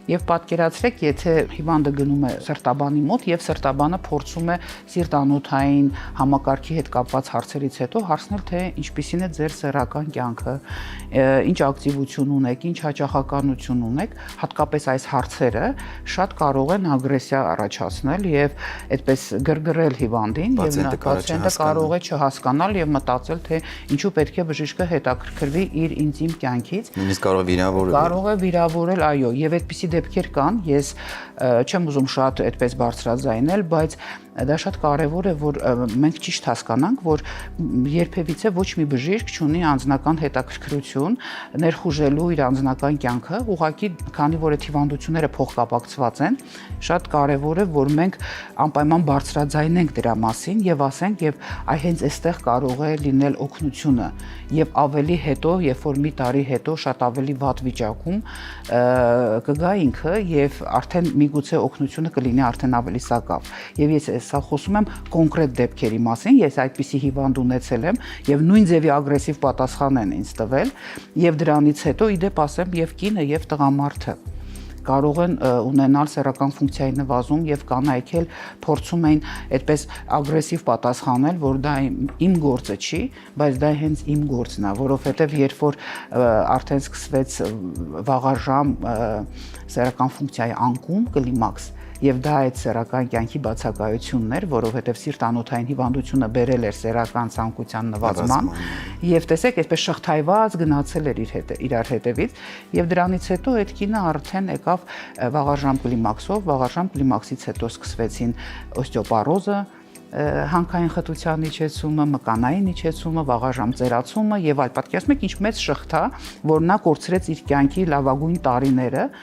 Եվ պատկերացրեք, եթե հիվանդը գնում է սրտաբանի մոտ եւ սրտաբանը փորձում է սիրտանոթային համակարգի հետ կապված հարցերից հետո հարցնել, թե ինչպիսին է ձեր սեռական կյանքը, ինչ ակտիվություն ունեք, ինչ հաճախականություն ունեք, հատկապես այս հարցերը շատ կարող են ագրեսիա առաջացնել եւ այդպես գրգռել հիվանդին եւ նա պացիենտը կարող է չհասկանալ եւ մտածել, թե ինչու պետք է բժիշկը հետաքրքրվի իր ինտիմ կյանքից։ Նույնիսկ կարող է վիրավորել, այո, եւ այդպիսի դեպքեր կան, ես չեմ ուզում շատ այդպես բարձրաձայնել, բայց դա շատ կարևոր է, որ մենք ճիշտ հասկանանք, որ երբևիցե ոչ մի բժիշկ չունի անձնական հետաքրքրություն ներխուժելու իր անձնական կյանքը, ուղղակի քանի որ այդ հիվանդությունները փոխկապակցված են, շատ կարևոր է, որ մենք անպայման բարձրաձայնենք դրա մասին եւ ասենք եւ այ հենց այստեղ կարող է լինել օգնությունը եւ ավելի հետո, երբ որ մի տարի հետո շատ ավելի վատ վիճակում կգա ինքը եւ արդեն միգուցե օգնությունը կլինի արդեն ավելի սակավ։ Եվ ես սա խոսում եմ կոնկրետ դեպքերի մասին, ես այդպիսի հիվանդ ունեցել եմ եւ նույն ձևի ագրեսիվ պատասխան են ինձ տվել եւ դրանից հետո իդեպ ասեմ եւ կինը եւ տղամարդը կարող են ունենալ սեռական ֆունկցիայի նվազում եւ կանայք էլ փորձում էին այդպես ագրեսիվ պատասխանել, որ դա իմ գործը չի, բայց դա հենց իմ գործն է, որովհետեւ երբ որ արդեն սկսվեց վաղաժամ սեռական ֆունկցիայի անկում, կլիմաքս, եւ դա այդ սեռական կյանքի բացակայությունն էր, որովհետեւ սիրտանոթային հիվանդությունը բերել էր սեռական ցանկության նվազման եւ տեսեք, այսպես շղթայված գնացել էր իրար հետևից եւ դրանից հետո այդ կինը արդեն եկավ վաղաժամ կլիմաքսով, վաղաժամ կլիմաքսից հետո սկսվեցին օստեոպարոզը, հանքային խտության իջեցումը, մկանային իջեցումը, վաղաժամ ծերացումը եւ այլ պատկերացնում եք ինչ մեծ շղթա, որ նա կորցրեց իր կյանքի լավագույն տարիները